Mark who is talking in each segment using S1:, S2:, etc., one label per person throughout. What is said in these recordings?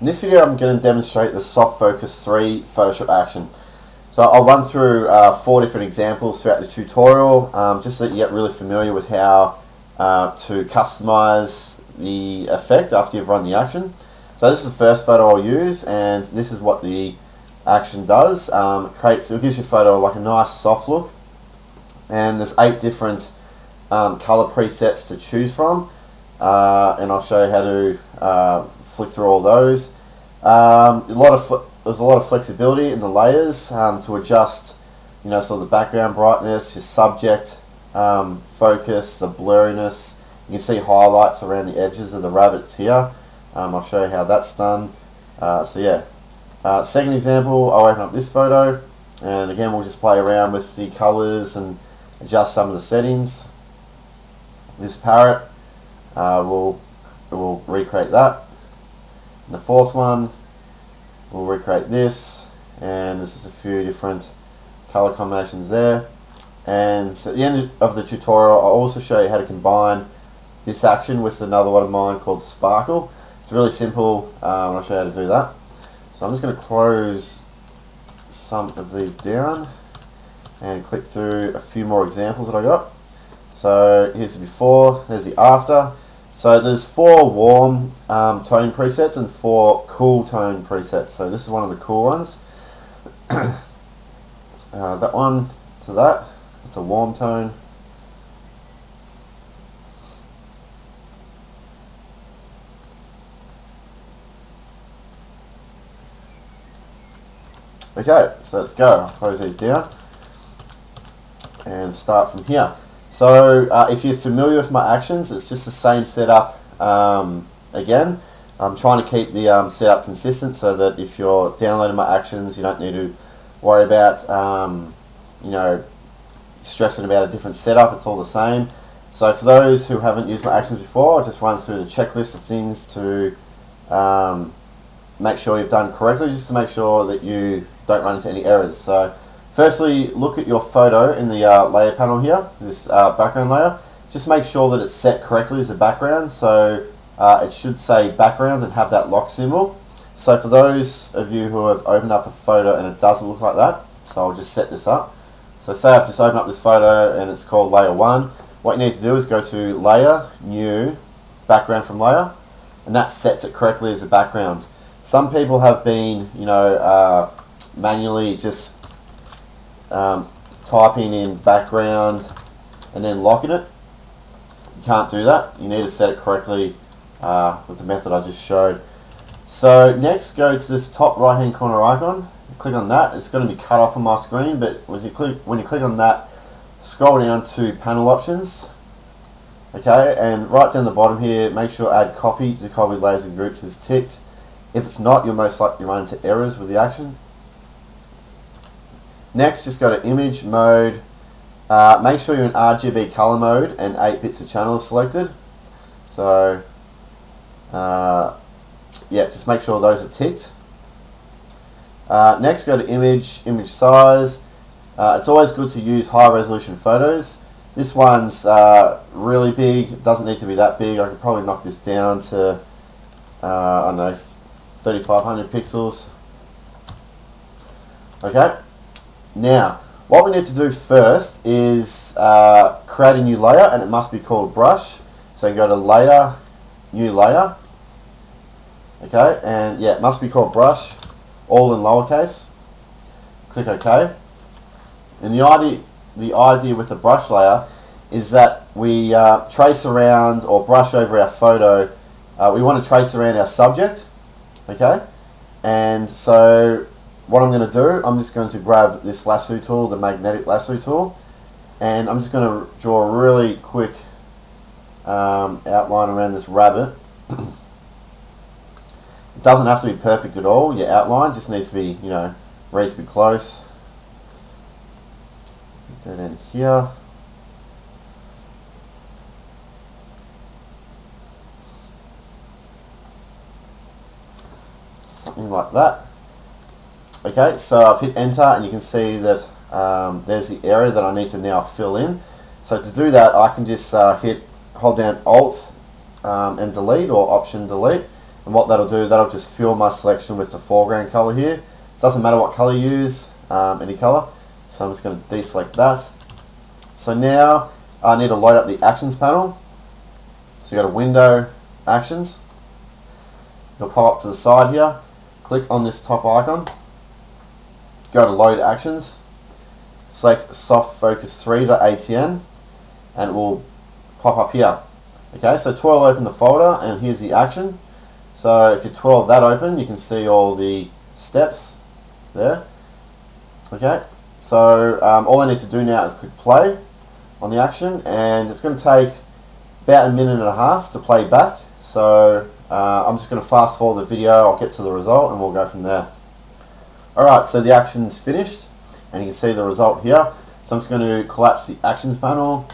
S1: In this video I'm going to demonstrate the Soft Focus 3 Photoshop action. So I'll run through 4 different examples throughout the tutorial, just so that you get really familiar with how to customize the effect after you've run the action. So this is the first photo I'll use, and this is what the action does. It gives your photo like a nice soft look, and there's 8 different color presets to choose from, and I'll show you how to flick through all those. There's a lot of flexibility in the layers to adjust, sort of the background brightness, your subject focus, the blurriness. You can see highlights around the edges of the rabbits here. I'll show you how that's done. Second example, I'll open up this photo, and again we'll just play around with the colors and adjust some of the settings. This parrot, we'll recreate that. And the fourth one, we'll recreate this, and this is a few different color combinations there. And at the end of the tutorial, I'll also show you how to combine this action with another one of mine called Sparkle. It's really simple, and I'll show you how to do that. So I'm just going to close some of these down and click through a few more examples that I got. So here's the before, there's the after. So there's 4 warm tone presets and 4 cool tone presets. So this is one of the cool ones. That one to that, it's a warm tone. Okay, so let's go. I'll close these down and start from here. So if you're familiar with my actions, it's just the same setup again. I'm trying to keep the setup consistent so that if you're downloading my actions, you don't need to worry about stressing about a different setup. It's all the same. So for those who haven't used my actions before, I'll just run through the checklist of things to make sure you've done correctly, just to make sure that you don't run into any errors. So firstly, look at your photo in the layer panel here, this background layer. Just make sure that it's set correctly as a background. So it should say backgrounds and have that lock symbol. So for those of you who have opened up a photo and it doesn't look like that, so I'll just set this up. So say I've just opened up this photo and it's called layer 1. What you need to do is go to layer, new, background from layer, and that sets it correctly as a background. Some people have been, manually just typing in background and then locking it. You can't do that. You need to set it correctly with the method I just showed. So next, go to this top right hand corner icon, click on that. It's going to be cut off on my screen, but when you click on that, scroll down to panel options. Okay, and right down the bottom here, make sure add copy to copy layers and groups is ticked. If it's not, you'll most likely run into errors with the action. Next, just go to image mode. Make sure you're in RGB color mode and 8 bits of channel is selected. So, just make sure those are ticked. Next, go to image size. It's always good to use high resolution photos. This one's really big. It doesn't need to be that big. I could probably knock this down to, I don't know, 3500 pixels. Okay. Now, what we need to do first is create a new layer, and it must be called brush. So you go to layer, new layer. Okay, and yeah, it must be called brush, all in lowercase. Click OK. And the idea with the brush layer is that we trace around or brush over our photo. We want to trace around our subject. Okay, and so what I'm going to do, I'm just going to grab this lasso tool, the magnetic lasso tool, and I'm just going to draw a really quick outline around this rabbit. It doesn't have to be perfect at all. Your outline just needs to be, reasonably close. Go down here. Something like that. Okay, so I've hit enter, and you can see that there's the area that I need to now fill in. So to do that, I can just hold down Alt and delete, or Option delete, And what that'll do, that'll just fill my selection with the foreground color here. Doesn't matter what color you use, any color. So I'm just going to deselect that. So now I need to load up the actions panel. So you go to Window, Actions. You'll pop up to the side here. Click on this top icon. Go to Load Actions. Select Soft Focus 3.atn, and it will pop up here. Okay, so 12 open the folder, and here's the action. So if you 12 that open, you can see all the steps there. Okay, so all I need to do now is click play on the action, and it's going to take about 1.5 minutes to play back. So I'm just going to fast forward the video, I'll get to the result, and we'll go from there. Alright, so the action's finished, and you can see the result here. So I'm just going to collapse the actions panel.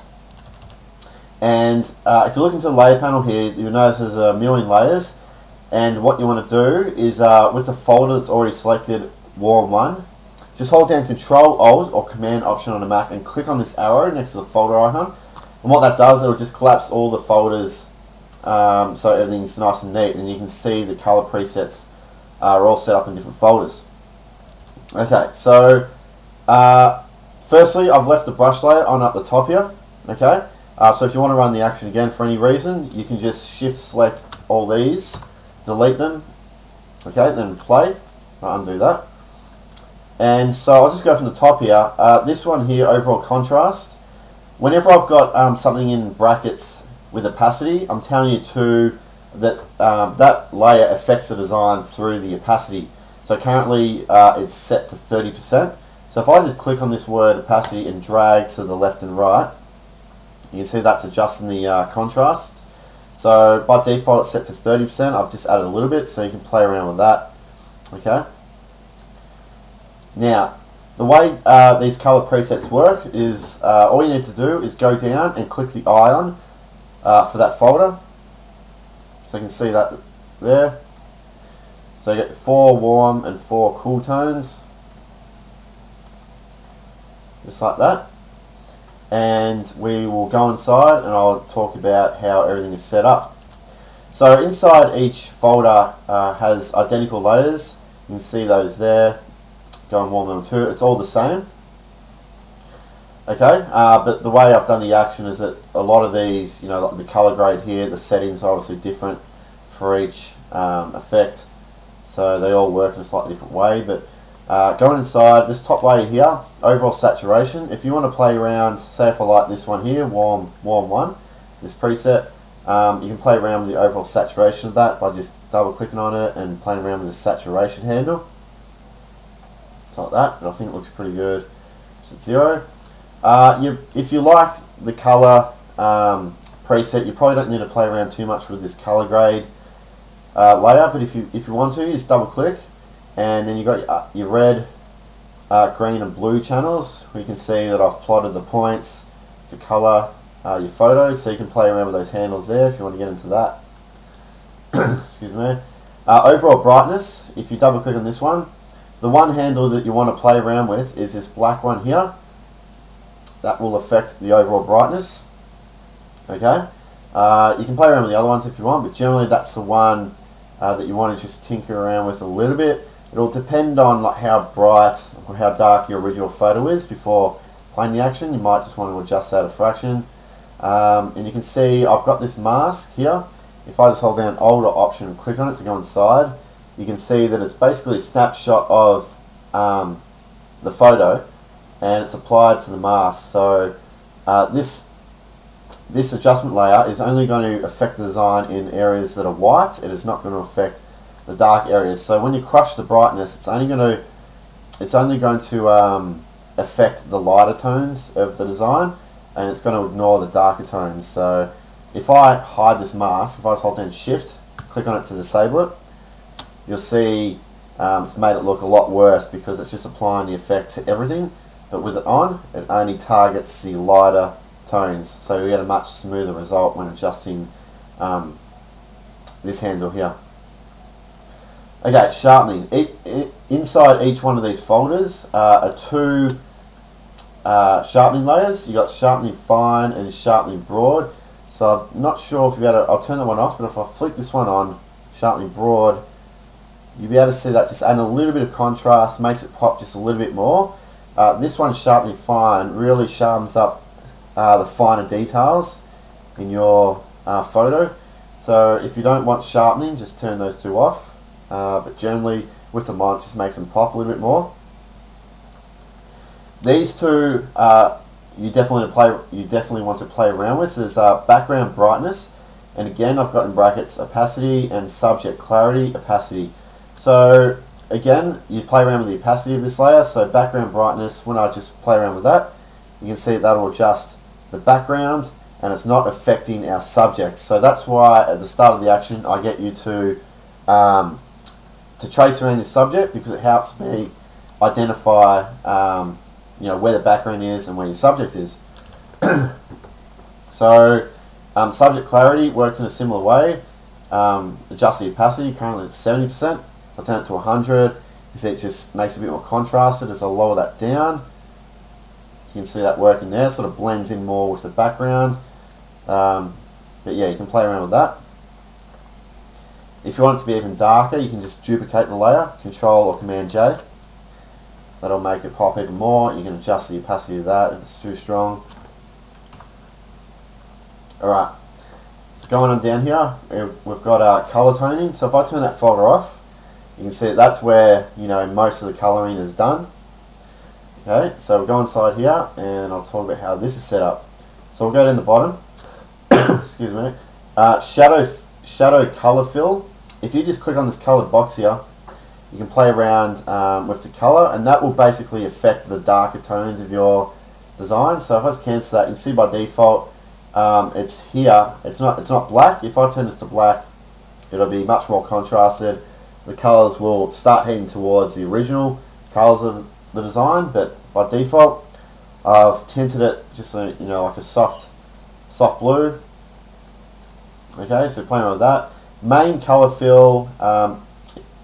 S1: And if you look into the layer panel here, you'll notice there's a million layers. And what you want to do is, with the folder that's already selected, Warm 1, just hold down Control, Alt, or Command Option on the Mac and click on this arrow next to the folder icon. And what that does, it'll just collapse all the folders so everything's nice and neat. And you can see the color presets are all set up in different folders. Okay, so firstly, I've left the brush layer on up the top here. Okay, so if you want to run the action again for any reason, you can just Shift Select all these, delete them. Okay, then play. I'll undo that. And so I'll just go from the top here. This one here, overall contrast. Whenever I've got something in brackets with opacity, I'm telling you that that layer affects the design through the opacity. So currently it's set to 30%. So if I just click on this word opacity and drag to the left and right, you can see that's adjusting the contrast. So by default it's set to 30%. I've just added a little bit, so you can play around with that. Okay. Now, the way these color presets work is all you need to do is go down and click the eye for that folder. So you can see that there. So you get 4 warm and 4 cool tones, just like that. And we will go inside and I'll talk about how everything is set up. So inside each folder has identical layers. You can see those there. Going warm level 2, it's all the same. Okay, but the way I've done the action is that a lot of these, you know, like the color grade here, the settings are obviously different for each effect. So they all work in a slightly different way. But going inside, this top layer here, overall saturation, if you want to play around, say if I like this one here, warm 1, this preset, you can play around with the overall saturation of that by just double clicking on it and playing around with the saturation handle. So like that, but I think it looks pretty good. It's at 0. If you like the color preset, you probably don't need to play around too much with this color grade layer, but if you want to, you just double click, and then you got your red, green and blue channels, where you can see that I've plotted the points to color your photos, so you can play around with those handles there if you want to get into that. Excuse me. Overall brightness, if you double click on this one, the one handle that you want to play around with is this black one here. That will affect the overall brightness. Okay, you can play around with the other ones if you want, but generally that's the one that you want to just tinker around with a little bit. It'll depend on like how bright or how dark your original photo is before playing the action. You might just want to adjust that a fraction. And you can see I've got this mask here. If I just hold down Alt or Option and click on it to go inside, you can see that it's basically a snapshot of the photo, and it's applied to the mask. So this adjustment layer is only going to affect the design in areas that are white. It is not going to affect the dark areas. So when you crush the brightness, it's only going to affect the lighter tones of the design, and it's going to ignore the darker tones. So if I hide this mask, if I just hold down Shift, click on it to disable it, you'll see it's made it look a lot worse because it's just applying the effect to everything, but with it on, it only targets the lighter tones, so we get a much smoother result when adjusting this handle here. Okay, sharpening. Inside each one of these folders are 2 sharpening layers. You got sharpening fine and sharpening broad. So I'm not sure if you'll be able to, I'll turn that one off, but if I flick this one on, sharpening broad, you'll be able to see that just adding a little bit of contrast, makes it pop just a little bit more. This one, sharpening fine, really sharpens up the finer details in your photo. So if you don't want sharpening, just turn those two off. But generally, with the mod, just makes them pop a little bit more. These two, you definitely want to play around with. There's background brightness, and again, I've got in brackets opacity and subject clarity, opacity. So again, you play around with the opacity of this layer. So background brightness, when I just play around with that, you can see that will adjust the background, and it's not affecting our subject. So that's why at the start of the action, I get you to trace around your subject, because it helps me identify where the background is and where your subject is. So subject clarity works in a similar way. Adjust the opacity, currently it's 70%. If I turn it to 100, you see it just makes it a bit more contrasted. As I lower that down, you can see that working there, sort of blends in more with the background. But yeah, you can play around with that. If you want it to be even darker, you can just duplicate the layer, Control or Command J. That'll make it pop even more. You can adjust the opacity of that if it's too strong. Alright, so going on down here, we've got color toning. So if I turn that folder off, you can see that that's where most of the coloring is done. Okay, so we'll go inside here and I'll talk about how this is set up. So we'll go down the bottom. Excuse me. Shadow color fill. If you just click on this colored box here, you can play around with the color, and that will basically affect the darker tones of your design. So if I just cancel that, you can see by default it's here. It's not black. If I turn this to black, it'll be much more contrasted. The colors will start heading towards the original colors of the design, but by default I've tinted it just so, like a soft blue. Okay, so playing with that. Main color fill,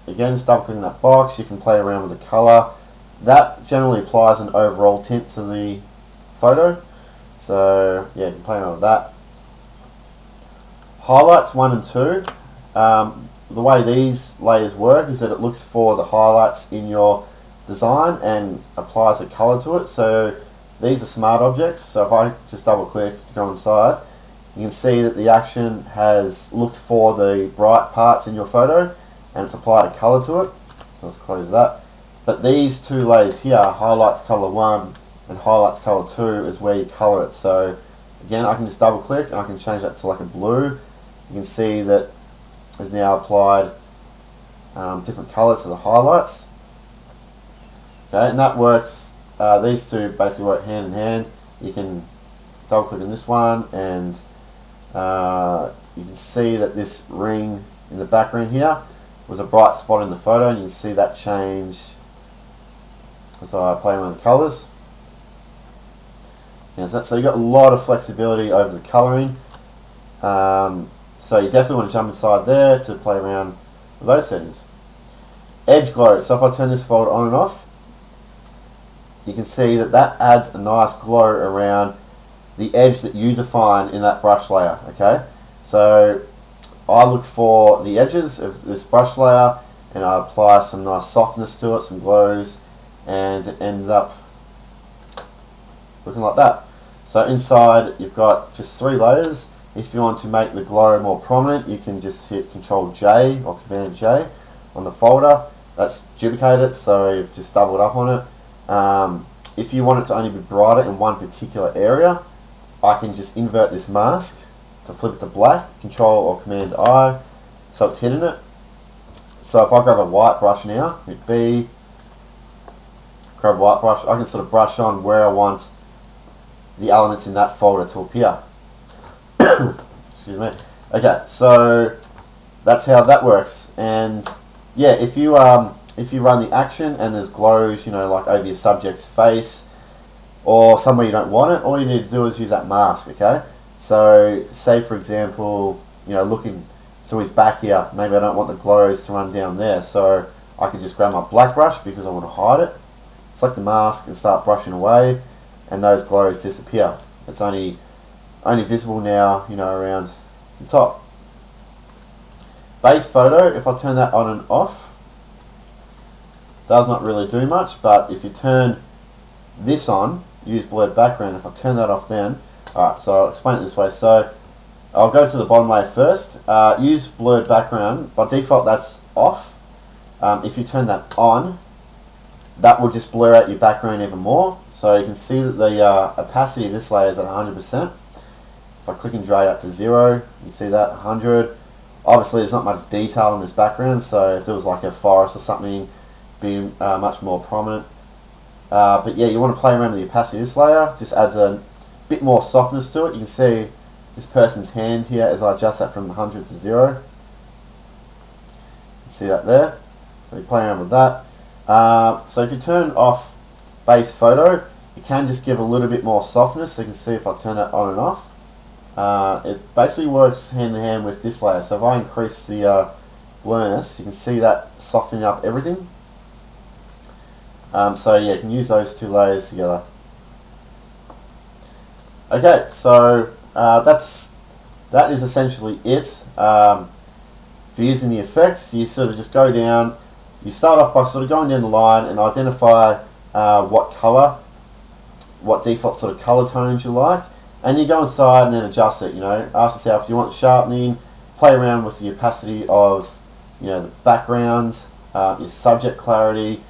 S1: again, just double clicking that box, you can play around with the color. That generally applies an overall tint to the photo. So yeah, you can play around with that. Highlights 1 and 2. The way these layers work is that it looks for the highlights in your design and applies a color to it. So these are smart objects. So if I just double click to go inside, you can see that the action has looked for the bright parts in your photo and it's applied a color to it. So let's close that. But these two layers here, highlights color 1 and highlights color 2, is where you color it. So again, I can just double click and I can change that to like a blue. You can see that is now applied different colors to the highlights. Okay, and that works. These two basically work hand in hand. You can double click on this one, and you can see that this ring in the background here was a bright spot in the photo, and you can see that change as I play around with the colors. So you've got a lot of flexibility over the coloring. So you definitely want to jump inside there to play around with those settings. Edge glow. So if I turn this folder on and off, you can see that that adds a nice glow around the edge that you define in that brush layer. Okay, so I look for the edges of this brush layer and I apply some nice softness to it, some glows, and it ends up looking like that. So inside you've got just 3 layers. If you want to make the glow more prominent, you can just hit Control J or Command J on the folder. That's duplicate it, so you've just doubled up on it. If you want it to only be brighter in one particular area, I can just invert this mask to flip it to black, Control or Command I, so it's hidden it. So if I grab a white brush now, hit B, grab a white brush, I can sort of brush on where I want the elements in that folder to appear. Excuse me. Okay, so that's how that works. And yeah, if you run the action and there's glows, like over your subject's face or somewhere you don't want it, all you need to do is use that mask. Okay, so say for example, looking to his back here, maybe I don't want the glows to run down there, so I could just grab my black brush because I want to hide it, select the mask and start brushing away, and those glows disappear. It's only visible now, around the top. Base photo, if I turn that on and off, does not really do much, but if you turn this on, use blurred background, if I turn that off then, alright, so I'll explain it this way. So I'll go to the bottom layer first, use blurred background, by default that's off. If you turn that on, that will just blur out your background even more. So you can see that the opacity of this layer is at 100%. If I click and drag that to 0, you see that 100. Obviously there's not much detail in this background, so if there was like a forest or something, be much more prominent. But yeah, you want to play around with the opacity of this layer, just adds a bit more softness to it. You can see this person's hand here as I adjust that from 100 to 0. You can see that there. So you play around with that. So if you turn off base photo, you can just give a little bit more softness. So you can see if I turn that on and off, it basically works hand in hand with this layer. So if I increase the blurriness, you can see that softening up everything. So yeah, you can use those two layers together. Okay, so that is essentially it. For using the effects, you sort of just go down. You start off by sort of going down the line and identify what default sort of color tones you like, and you go inside and then adjust it. You know, ask yourself, do you want sharpening? Play around with the opacity of, you know, the backgrounds, your subject clarity.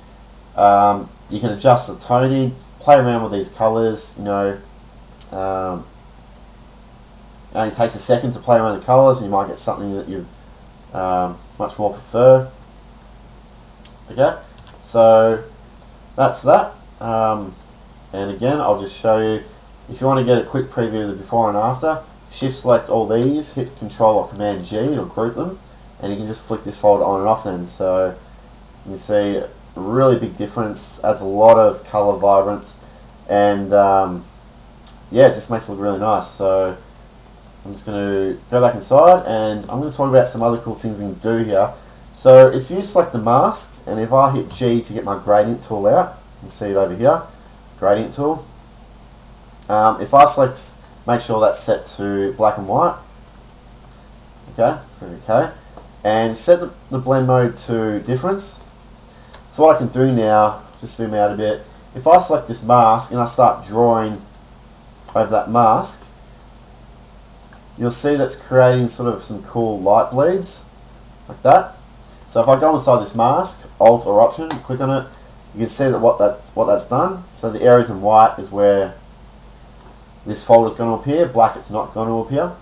S1: You can adjust the toning. Play around with these colors. You know, and it takes a second to play around with the colors, and you might get something that you much more prefer. Okay, so that's that. And again, I'll just show you, if you want to get a quick preview of the before and after, shift select all these, hit Control or Command G to group them, and you can just flick this folder on and off then. So you can see a really big difference, adds a lot of color vibrance, and yeah, it just makes it look really nice. So I'm just going to go back inside and I'm going to talk about some other cool things we can do here. So if you select the mask, and if I hit G to get my gradient tool out, you can see it over here, gradient tool. If I select, make sure that's set to black and white. Okay, okay, and set the blend mode to difference. So what I can do now, just zoom out a bit. If I select this mask and I start drawing over that mask, you'll see that's creating sort of some cool light bleeds, like that. So if I go inside this mask, Alt or Option, click on it, you can see that what that's done. So the areas in white is where this folder is going to appear, black it's not going to appear.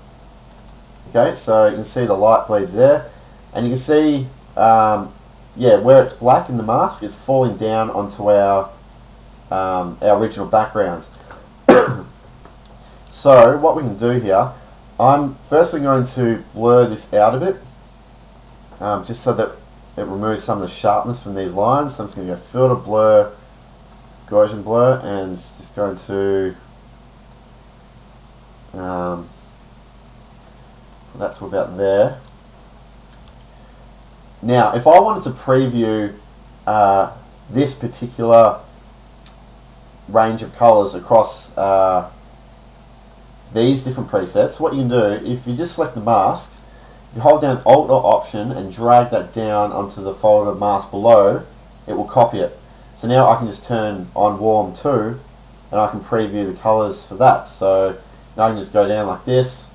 S1: Okay, so you can see the light bleeds there, and you can see, yeah, where it's black in the mask is falling down onto our original backgrounds. So what we can do here, I'm firstly going to blur this out a bit, just so that it removes some of the sharpness from these lines. So I'm just going to go filter, blur, Gaussian blur, and it's just going to put that to about there. Now if I wanted to preview this particular range of colors across these different presets, what you can do, if you just select the mask, you hold down Alt or Option and drag that down onto the folder mask below, it will copy it. So now I can just turn on Warm 2 and I can preview the colors for that. So now I can just go down like this.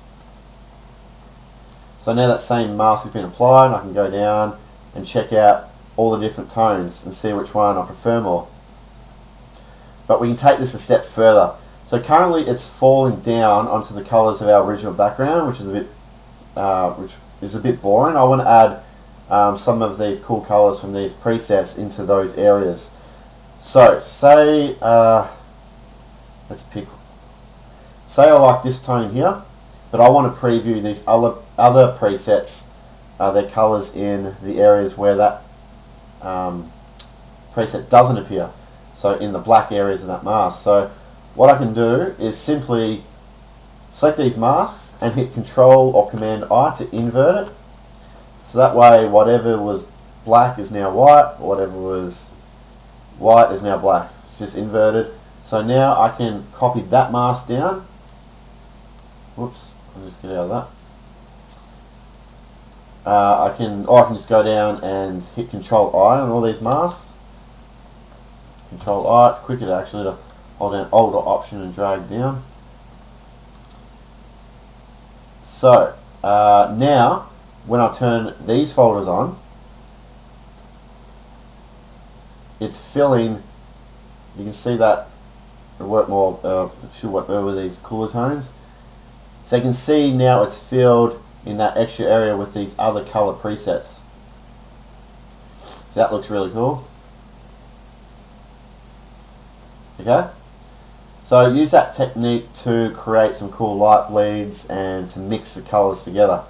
S1: So now that same mask has been applied, I can go down and check out all the different tones and see which one I prefer more. But we can take this a step further. So currently it's falling down onto the colors of our original background, which is a bit boring. I want to add some of these cool colors from these presets into those areas. So say let's pick. Say I like this tone here, but I want to preview these other presets, their colors in the areas where that preset doesn't appear. So in the black areas of that mask. So what I can do is simply select these masks and hit Control or Command I to invert it. So that way whatever was black is now white, or whatever was white is now black. It's just inverted. So now I can copy that mask down. Whoops, I'll just get out of that. I can just go down and hit Control I on all these masks. Control I, it's quicker to actually to hold down Alt or Option and drag down. So now when I turn these folders on, it's filling. You can see that it work more. Should work better with these cooler tones. So you can see now it's filled in that extra area with these other color presets. So that looks really cool. Okay, so use that technique to create some cool light bleeds and to mix the colors together.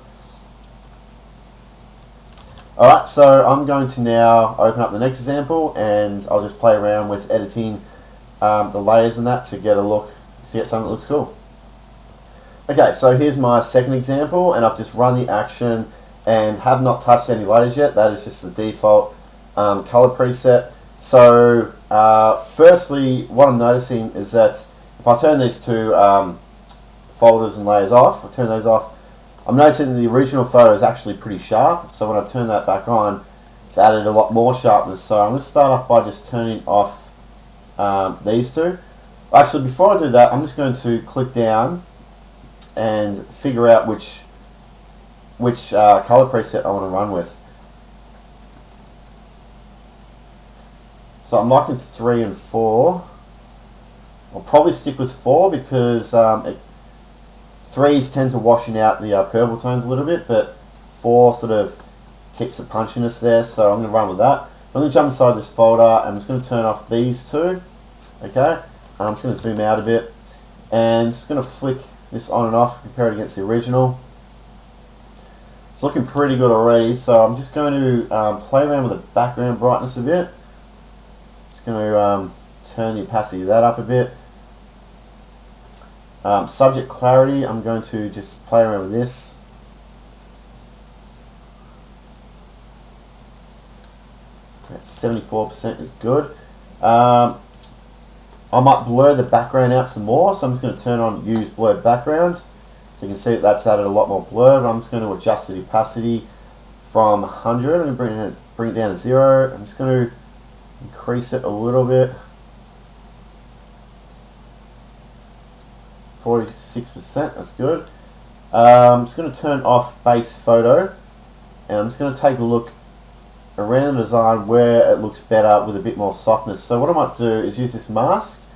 S1: Alright, so I'm going to now open up the next example and I'll just play around with editing the layers and that to get a look, to get something that looks cool. Okay, so here's my second example, and I've just run the action and have not touched any layers yet. That is just the default color preset. So firstly, what I'm noticing is that if I turn these two folders and layers off, I'm noticing the original photo is actually pretty sharp. So when I turn that back on, it's added a lot more sharpness. So I'm going to start off by just turning off these two. Actually, before I do that, I'm just going to click down and figure out which color preset I want to run with. So I'm liking 3 and 4. I'll probably stick with 4 because 3s tend to washing out the purple tones a little bit, but 4 sort of keeps the punchiness there, so I'm going to run with that. I'm going to jump inside this folder. I'm just going to turn off these two. Okay, I'm just going to zoom out a bit and just going to flick this on and off, compare it against the original. It's looking pretty good already, so I'm just going to play around with the background brightness a bit. Just going to turn the opacity of that up a bit. Subject clarity, I'm going to just play around with this. At 74% is good. I might blur the background out some more, so I'm just going to turn on use blurred background. So you can see that's added a lot more blur, but I'm just going to adjust the opacity from 100 and bring it down to 0. I'm just going to increase it a little bit. 46%, that's good. I'm just going to turn off base photo, and I'm just going to take a look around the design where it looks better with a bit more softness. So what I might do is use this mask,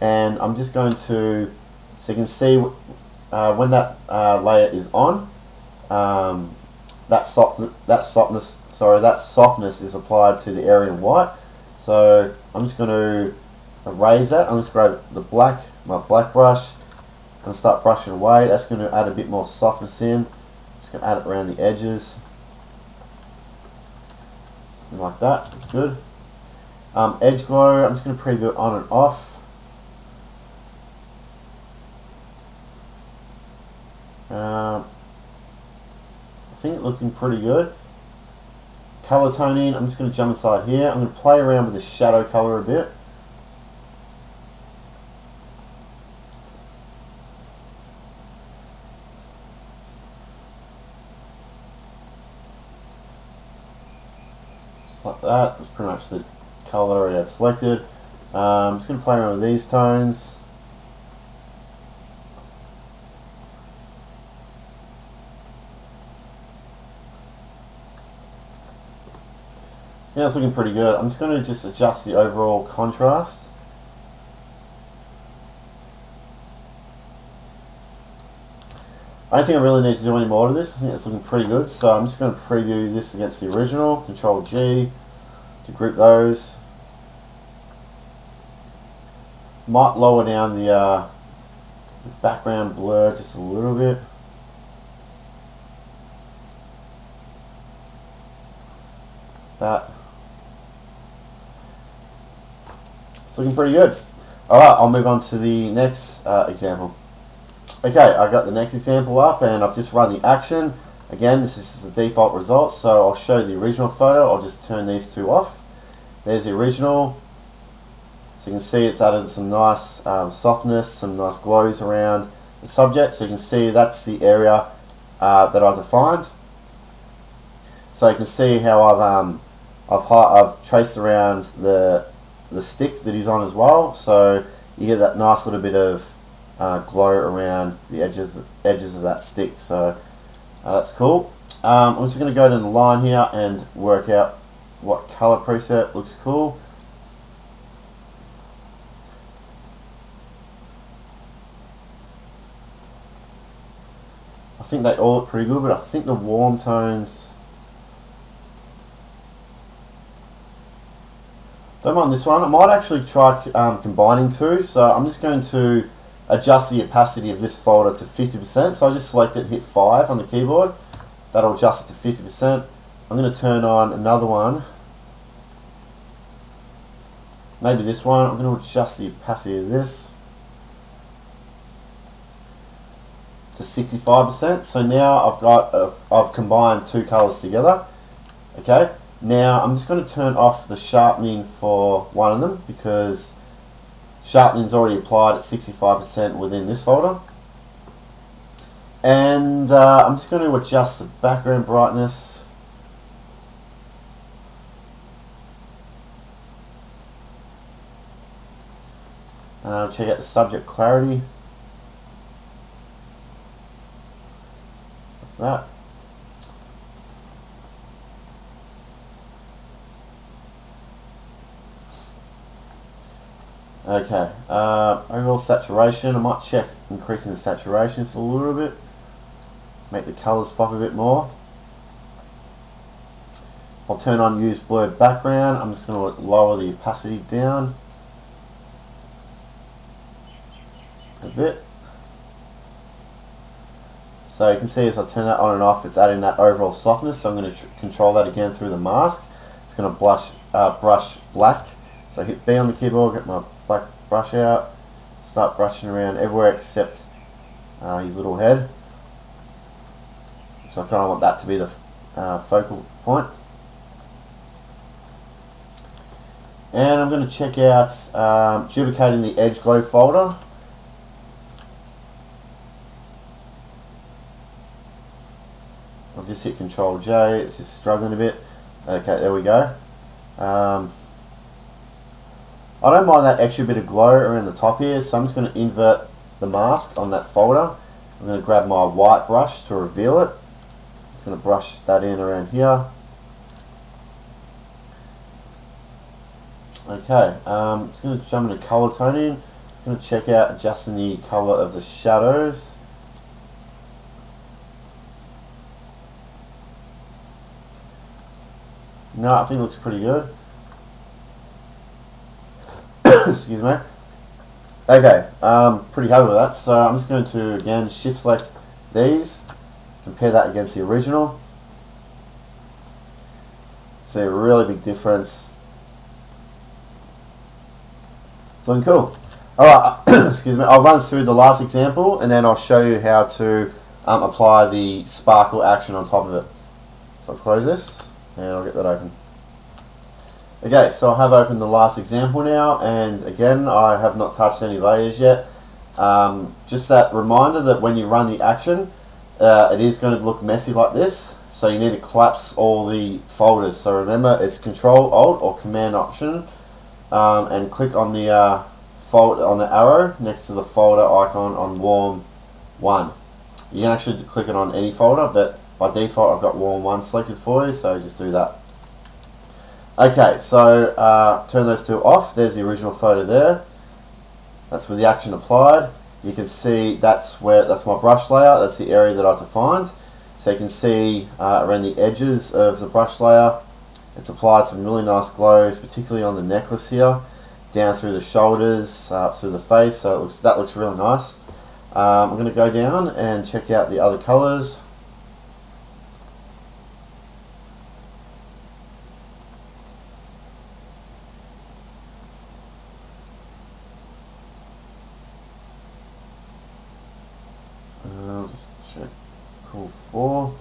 S1: and I'm just going to, so you can see when that layer is on, that softness is applied to the area in white. So I'm just going to erase that. I'm just going to grab my black brush and start brushing away. That's going to add a bit more softness in. Just going to add it around the edges. Like that, that's good. Edge glow, I'm just going to preview it on and off. I think it's looking pretty good. Color toning, I'm just going to jump inside here. I'm going to play around with the shadow color a bit. Just like that. That's pretty much the color I already had selected. I'm just going to play around with these tones. Yeah, it's looking pretty good. I'm just going to just adjust the overall contrast. I don't think I really need to do any more to this. I think it's looking pretty good. So I'm just going to preview this against the original. Control G to group those. Might lower down the background blur just a little bit. That. It's looking pretty good. Alright, I'll move on to the next example. Okay, I got the next example up and I've just run the action. Again, this is the default result, so I'll show the original photo. I'll just turn these two off. There's the original. So you can see it's added some nice softness, some nice glows around the subject. So you can see that's the area that I defined. So you can see how I've traced around the stick that he's on as well. So you get that nice little bit of glow around the edges of that stick. So that's cool. I'm just going to go to the line here and work out what color preset looks cool. I think they all look pretty good, but I think the warm tones, don't mind this one. I might actually try combining two, so I'm just going to adjust the opacity of this folder to 50%. So I just select it and hit 5 on the keyboard. That'll adjust it to 50%. I'm going to turn on another one, maybe this one. I'm going to adjust the opacity of this to 65%. So now I've combined two colors together. Okay, now I'm just going to turn off the sharpening for one of them because sharpening is already applied at 65% within this folder. And I'm just going to adjust the background brightness. Check out the subject clarity. Like that. Okay, overall saturation, I might check increasing the saturation just a little bit, make the colours pop a bit more. I'll turn on use blurred background. I'm just going to lower the opacity down a bit. So you can see as I turn that on and off, it's adding that overall softness. So I'm going to control that again through the mask. It's going to brush black. So I hit B on the keyboard, get my black brush out, start brushing around everywhere except his little head. So I kind of want that to be the focal point. And I'm going to check out duplicating the edge glow folder. I'll just hit Control J, it's just struggling a bit. Okay, there we go. I don't mind that extra bit of glow around the top here, so I'm just going to invert the mask on that folder. I'm going to grab my white brush to reveal it. Just going to brush that in around here. Okay, just going to jump into color toning. Just going to check out adjusting the color of the shadows. No, I think it looks pretty good. Excuse me. Okay, pretty happy with that. So I'm just going to again shift select these, compare that against the original. See a really big difference. It's looking cool. Alright, excuse me, I'll run through the last example and then I'll show you how to apply the sparkle action on top of it. So I'll close this and I'll get that open. Okay, so I have opened the last example now, and again I have not touched any layers yet. Just that reminder that when you run the action, it is going to look messy like this, so you need to collapse all the folders. So remember, it's Control Alt or Command Option, and click on the on the arrow next to the folder icon on Warm 1. You can actually click it on any folder, but by default I've got Warm 1 selected for you, so just do that. Okay, so turn those two off. There's the original photo there. That's with the action applied. You can see that's my brush layer. That's the area that I defined. So you can see around the edges of the brush layer, it's applied some really nice glows, particularly on the necklace here, down through the shoulders, up through the face. So that looks really nice. I'm going to go down and check out the other colors. Just check cool 4.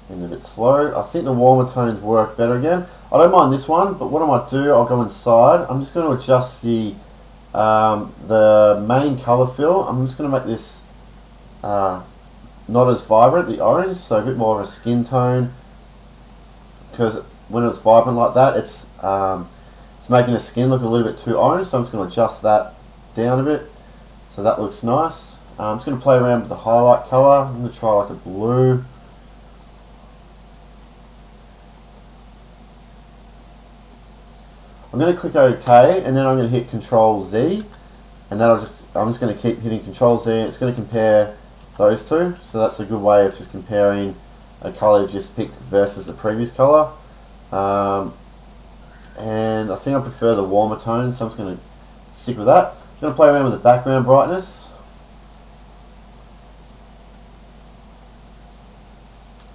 S1: And a bit slow. I think the warmer tones work better again. I don't mind this one, but what I might do, I'll go inside. I'm just going to adjust the main color fill. I'm just going to make this not as vibrant, the orange, so a bit more of a skin tone, because when it's vibrant like that, it's making the skin look a little bit too orange, so I'm just going to adjust that down a bit, so that looks nice. I'm just going to play around with the highlight colour. I'm going to try like a blue. I'm going to click OK, and then I'm going to hit Control Z, and I'm just going to keep hitting Control Z, and it's going to compare those two. So that's a good way of just comparing a colour you've just picked versus the previous colour. And I think I prefer the warmer tones, so I'm just going to stick with that. I'm going to play around with the background brightness.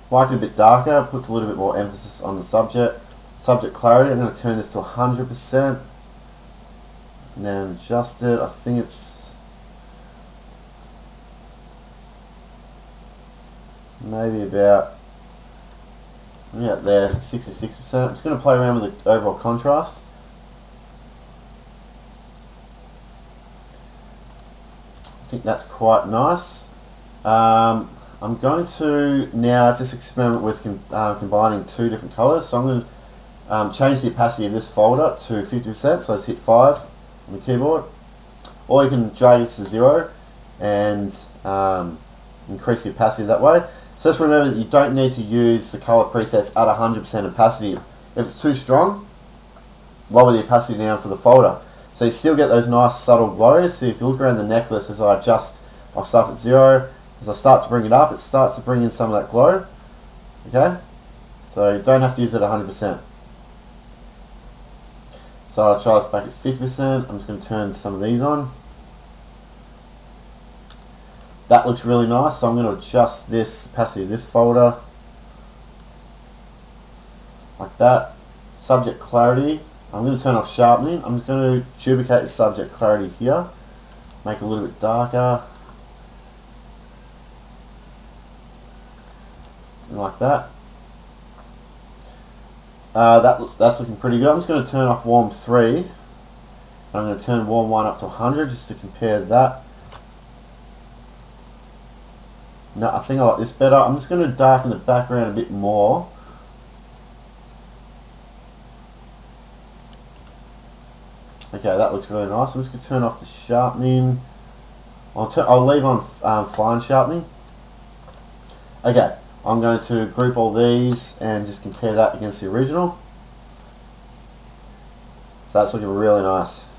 S1: Like it a bit darker, puts a little bit more emphasis on the subject. Subject clarity, I'm going to turn this to 100%. And then adjust it. I think it's maybe about, yeah, there, 66%. I'm just going to play around with the overall contrast. I think that's quite nice. I'm going to now just experiment with combining two different colours. So I'm going to change the opacity of this folder to 50%, so I just hit 5 on the keyboard. Or you can drag this to 0 and increase the opacity that way. So just remember that you don't need to use the colour presets at 100% opacity. If it's too strong, lower the opacity down for the folder. So you still get those nice subtle glows. So if you look around the necklace as I adjust my stuff at 0, as I start to bring it up, it starts to bring in some of that glow. Okay? So you don't have to use it at 100%. So I'll try this back at 50%. I'm just going to turn some of these on. That looks really nice, so I'm going to adjust this opacity of this folder like that. Subject clarity, I'm going to turn off sharpening. I'm just going to duplicate the subject clarity here, make it a little bit darker, like that. That's looking pretty good. I'm just going to turn off warm 3. I'm going to turn warm 1 up to 100 just to compare that. No, I think I like this better. I'm just going to darken the background a bit more. Okay, that looks really nice. I'm just going to turn off the sharpening. I'll leave on fine sharpening. Okay, I'm going to group all these and just compare that against the original. That's looking really nice.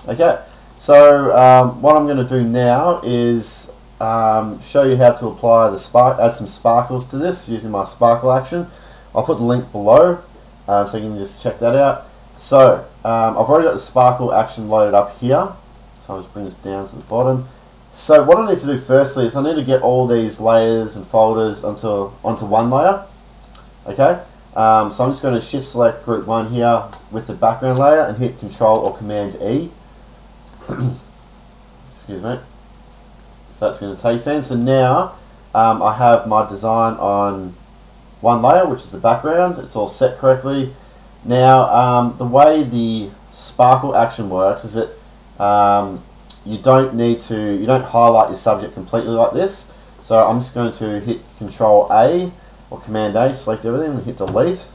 S1: Okay, so what I'm going to do now is show you how to apply the add some sparkles to this using my sparkle action. I'll put the link below so you can just check that out. So I've already got the sparkle action loaded up here, so I'll just bring this down to the bottom. So what I need to do firstly is I need to get all these layers and folders onto one layer. Okay, so I'm just going to shift select group 1 here with the background layer and hit Control or Command E. Excuse me. So that's going to take sense. So now I have my design on one layer, which is the background. It's all set correctly. Now the way the sparkle action works is that you don't highlight your subject completely like this. So I'm just going to hit Control A or Command A, select everything and hit delete.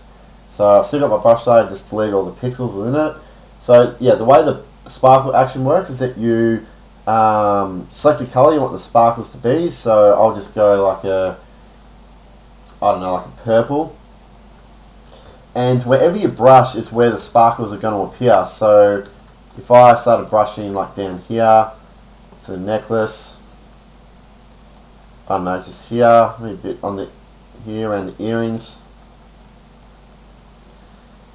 S1: So I've still got my brush layer, just delete all the pixels within it. So yeah, the way the sparkle action works is that you select the color you want the sparkles to be. So I'll just go like a, I don't know, like a purple. And wherever you brush is where the sparkles are going to appear. So if I started brushing like down here to the necklace, I don't know, just here, maybe a bit on the here and the earrings.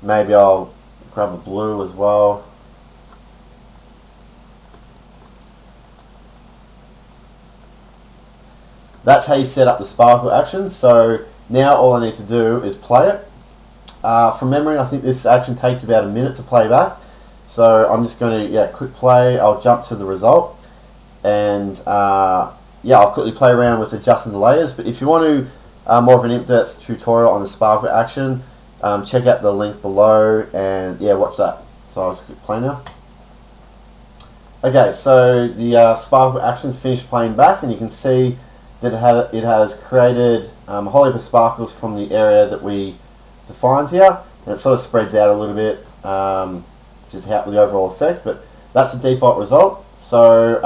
S1: Maybe I'll grab a blue as well. That's how you set up the sparkle action. So now all I need to do is play it. From memory, I think this action takes about a minute to play back. So I'm just going to click play. I'll jump to the result, and I'll quickly play around with adjusting the layers. But if you want to more of an in-depth tutorial on the sparkle action, check out the link below and watch that. So I'll just click play now. Okay, so the sparkle action's finished playing back, and you can see that it has created a whole heap of sparkles from the area that we defined here, and it sort of spreads out a little bit, just how the overall effect, but that's the default result. So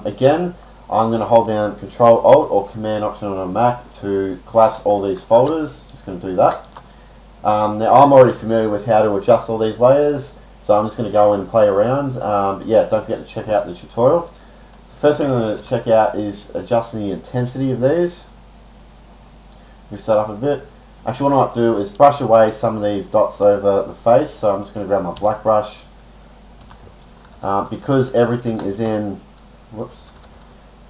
S1: again, I'm going to hold down Control Alt or Command Option on a Mac to collapse all these folders. Just going to do that. Now I'm already familiar with how to adjust all these layers, so I'm just going to go in and play around. But yeah, don't forget to check out the tutorial. So first thing I'm going to check out is adjusting the intensity of these. Move that up a bit. Actually, what I might do is brush away some of these dots over the face. So I'm just going to grab my black brush. Because everything is in,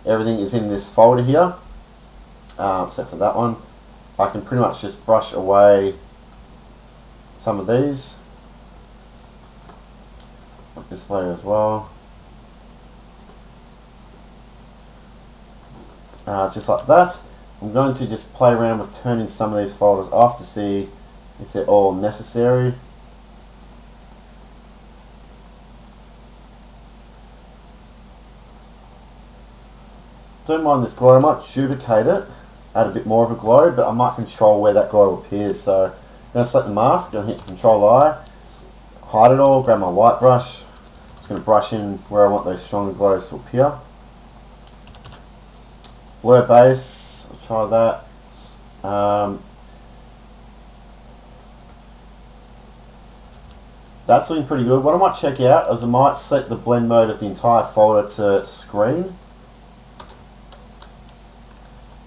S1: everything is in this folder here, except for that one, I can pretty much just brush away some of these. Like this layer as well. Just like that. I'm going to just play around with turning some of these folders off to see if they're all necessary. Don't mind this glow, I might duplicate it, add a bit more of a glow, but I might control where that glow appears. So I'm going to select the mask, going to hit Control I, hide it all, grab my white brush, just going to brush in where I want those stronger glows to appear. Blur base, I'll try that. That's looking pretty good. What I might check out is I might set the blend mode of the entire folder to screen.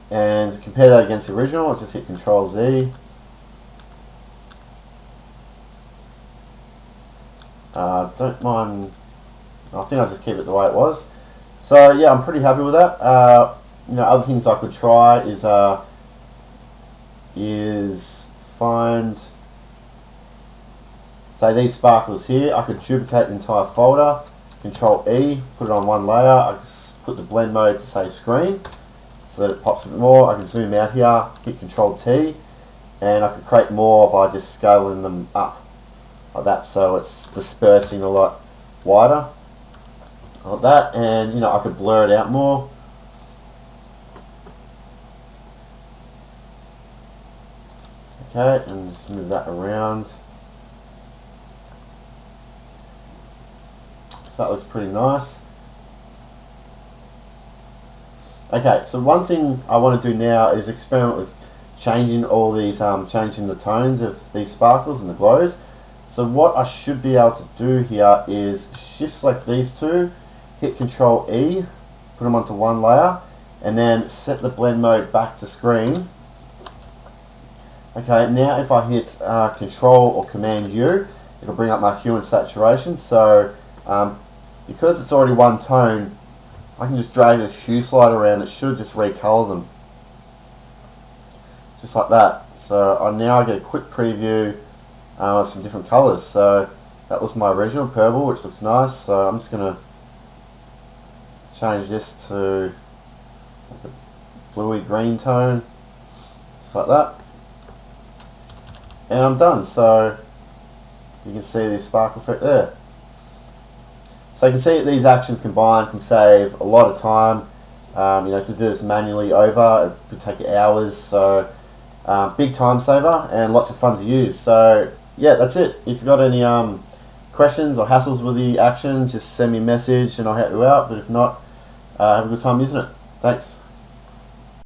S1: And compare that against the original, I'll just hit Control Z. Don't mind, I think I'll just keep it the way it was. So yeah, I'm pretty happy with that. Other things I could try is find, say these sparkles here, I could duplicate the entire folder, Control E, put it on one layer, I could put the blend mode to say screen, so that it pops a bit more. I can zoom out here, hit Control T, and I can create more by just scaling them up like that, so it's dispersing a lot wider like that. And I could blur it out more. Okay, and just move that around. So that looks pretty nice. Okay, so one thing I want to do now is experiment with changing all these, changing the tones of these sparkles and the glows. So what I should be able to do here is shift select these two, hit Control E, put them onto one layer, and then set the blend mode back to screen. Okay, now if I hit Control or Command U, it'll bring up my hue and saturation. So because it's already one tone, I can just drag this hue slider around. It should just recolor them, just like that. So now I get a quick preview of some different colors. So that was my original purple, which looks nice. So I'm just going to change this to like a bluey green tone, just like that, and I'm done. So you can see the sparkle effect there. So you can see that these actions combined can save a lot of time. To do this manually over, it could take you hours. So big time saver and lots of fun to use. So yeah, that's it. If you've got any questions or hassles with the action, just send me a message and I'll help you out. But if not, have a good time using it. Thanks.